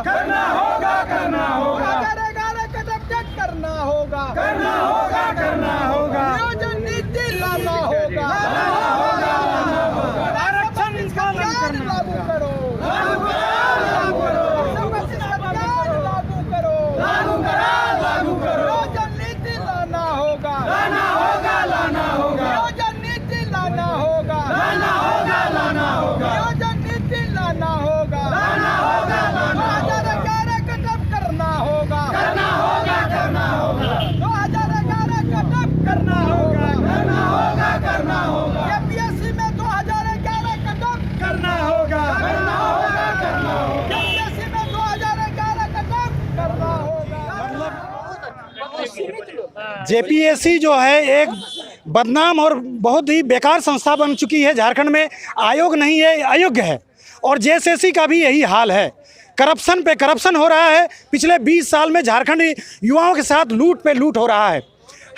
करना होगा, करना होगा, 2011 कदम तक करना होगा, करना होगा, करना होगा, नियोजन नीति लाना होगा, लाना होगा, लाना होगा, आरक्षण लागू करो, लागू करो, लागू करो, लागू करो, लागू करो, लागू करो, नियोजन नीति लाना होगा, लाना होगा, लाना होगा, नियोजन नीति लाना होगा, लाना होगा, लाना होगा, नियोजन नीति लाना होगा, लाना होगा, लाना होगा, 2011 कदम करना होगा, करना होगा, करना होगा, 2011 कदम करना होगा, करना होगा, करना होगा, एपीएससी में 2011 कदम करना होगा, करना होगा, करना होगा, एपीएससी में 2011 कदम करना होगा। जेपीएससी जो है एक बदनाम और बहुत ही बेकार संस्था बन चुकी है। झारखंड में आयोग नहीं है, अयोग्य है। और जेएसएससी का भी यही हाल है। करप्शन पे करप्शन हो रहा है। पिछले 20 साल में झारखंड युवाओं के साथ लूट पे लूट हो रहा है।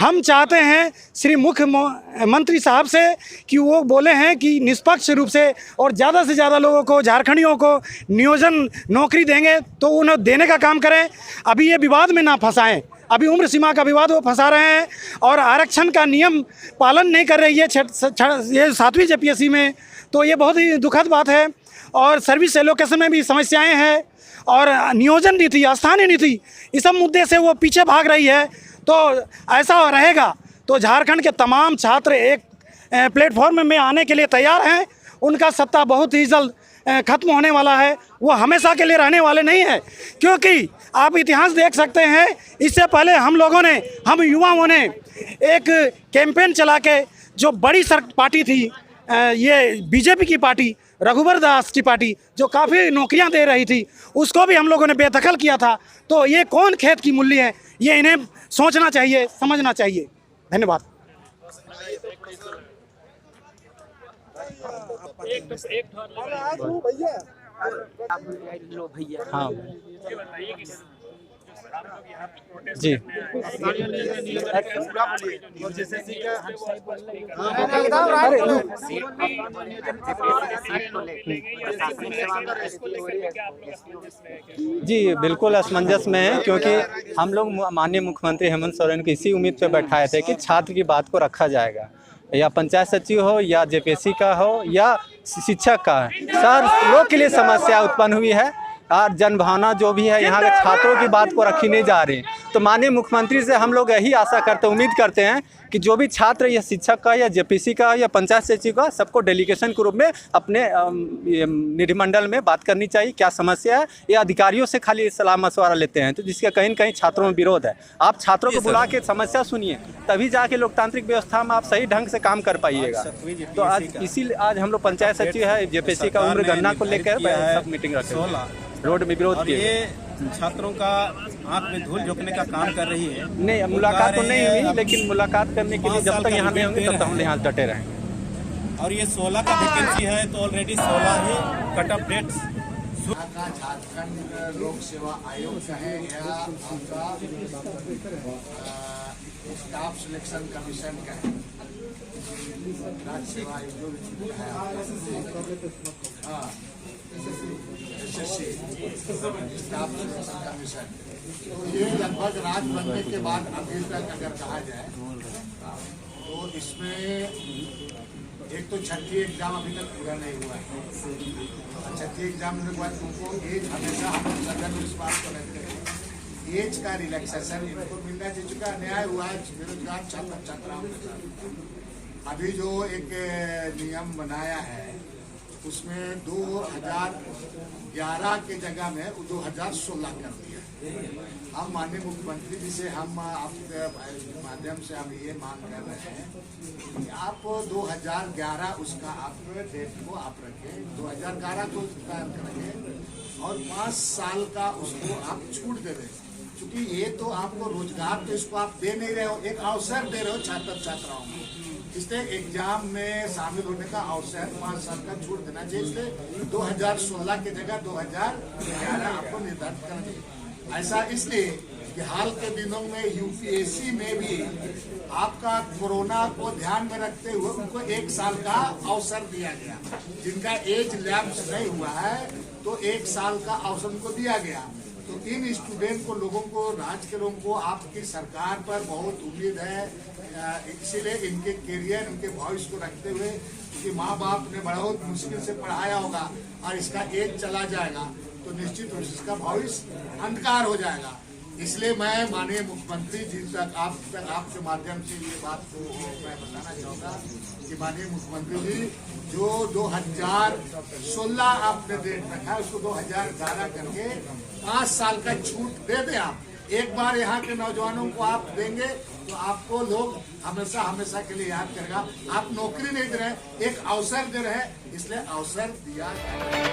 हम चाहते हैं श्री मुख्यमंत्री साहब से कि वो बोले हैं कि निष्पक्ष रूप से और ज़्यादा से ज़्यादा लोगों को, झारखंडियों को नियोजन नौकरी देंगे तो उन्हें देने का काम करें। अभी ये विवाद में ना फंसाएं। अभी उम्र सीमा का विवाद वो फंसा रहे हैं और आरक्षण का नियम पालन नहीं कर रही है ये 7वीं जेपीएससी में। तो ये बहुत ही दुखद बात है। और सर्विस एलोकेशन में भी समस्याएं हैं और नियोजन नीति, स्थानीय नीति, इस सब मुद्दे से वो पीछे भाग रही है। तो ऐसा रहेगा तो झारखंड के तमाम छात्र एक प्लेटफॉर्म में आने के लिए तैयार हैं। उनका सत्ता बहुत ही जल्द खत्म होने वाला है। वो हमेशा के लिए रहने वाले नहीं है, क्योंकि आप इतिहास देख सकते हैं। इससे पहले हम युवाओं ने एक कैंपेन चला के, जो बड़ी पार्टी थी, ये बीजेपी की पार्टी, रघुवर दास की पार्टी, जो काफ़ी नौकरियां दे रही थी, उसको भी हम लोगों ने बेदखल किया था। तो ये कौन खेत की मूल्य है, ये इन्हें सोचना चाहिए, समझना चाहिए। धन्यवाद। हाँ जी, जी बिल्कुल असमंजस में है, क्योंकि हम लोग माननीय मुख्यमंत्री हेमंत सोरेन की इसी उम्मीद पे बैठाए थे कि छात्र की बात को रखा जाएगा, या पंचायत सचिव हो, या जेपीएससी का हो, या शिक्षक का। सर, लोग के लिए समस्या उत्पन्न हुई है और जनभावना जो भी है यहाँ के छात्रों की बात को रखी नहीं जा रही। तो माननीय मुख्यमंत्री से हम लोग यही आशा करते, उम्मीद करते हैं कि जो भी छात्र, या शिक्षक का, या जेपीएससी का, या पंचायत सचिव का, सबको डेलीगेशन के रूप में अपने निधिमंडल में बात करनी चाहिए। क्या समस्या है, ये अधिकारियों से खाली सलाह मशवरा लेते हैं, तो जिसका कहीं न कहीं छात्रों में विरोध है। आप छात्रों को बुला के समस्या सुनिए, तभी जाके लोकतांत्रिक व्यवस्था में आप सही ढंग से काम कर पाइएगा। तो आज हम लोग पंचायत सचिव है, जेपीएससी का उम्र गणना को लेकर सब मीटिंग रखे, रोड में विरोध किए। ये छात्रों का आंख में धूल झोंकने का काम कर रही है। नहीं, मुलाकात तो नहीं हुई, लेकिन मुलाकात करने के लिए जब तक यहाँ नहीं होंगे तब तक हम यहाँ डटे रहेंगे। और ये 16 का वैकेंसी है, तो ऑलरेडी 16 ही कट ऑफ डेट्स। झारखंड लोक सेवा आयोग का है या आपका स्टाफ सिलेक्शन कमीशन का है, राज्य सेवा आयोग जो है, हाँ, स्टाफ सिलेक्शन कमीशन, ये लगभग राज बनने के बाद अभी तक अगर कहा जाए तो इसमें एक तो छठी एग्जाम अभी तक पूरा नहीं हुआ है। छठी एग्जाम के बाद उनको एज, हमेशा हम लोग संगठन में इस बात को रहते हैं, एज का रिलैक्सेशन इनको मिलना चाहिए। चुका अन्याय हुआ है बेरोजगार छात्र छात्राओं के साथ। अभी जो एक नियम बनाया है उसमें 2011 के जगह में 2016 कर दिया। हम माननीय मुख्यमंत्री जी से हम आपके माध्यम से हम ये मांग कर रहे हैं कि आप 2011 उसका आप डेट को आप रखें, 2011 को रखें और 5 साल का उसको आप छूट दे दें। क्योंकि ये तो आपको रोजगार तो इसको आप दे नहीं रहे हो, एक अवसर दे रहे हो छात्र छात्राओं को, इसलिए एग्जाम में शामिल होने का अवसर 5 साल का छूट देना चाहिए। इसलिए 2016 की जगह 2011 आपको निर्धारित करना चाहिए। ऐसा इसलिए कि हाल के दिनों में यूपीएससी में भी आपका कोरोना को ध्यान में रखते हुए उनको 1 साल का अवसर दिया गया। जिनका एज लैप्स नहीं हुआ है तो 1 साल का अवसर उनको दिया गया। तो इन स्टूडेंट को, लोगों को, राज्य के लोगों को आपकी सरकार पर बहुत उम्मीद है। इसीलिए इनके करियर, इनके भविष्य को रखते हुए, कि माँ बाप ने बहुत मुश्किल से पढ़ाया होगा और इसका एज चला जाएगा तो निश्चित रूप से इसका भविष्य अंधकार हो जाएगा। इसलिए मैं माननीय मुख्यमंत्री जी तक आपके माध्यम से ये बात को मैं बताना चाहूँगा कि माननीय मुख्यमंत्री जी जो 2016 आपने डेट रखा है उसको 2011 करके 5 साल का छूट दे दें। आप एक बार यहाँ के नौजवानों को आप देंगे तो आपको लोग हमेशा हमेशा के लिए याद करेगा। आप नौकरी नहीं दे रहे, एक अवसर दे रहे, इसलिए अवसर दिया जाए।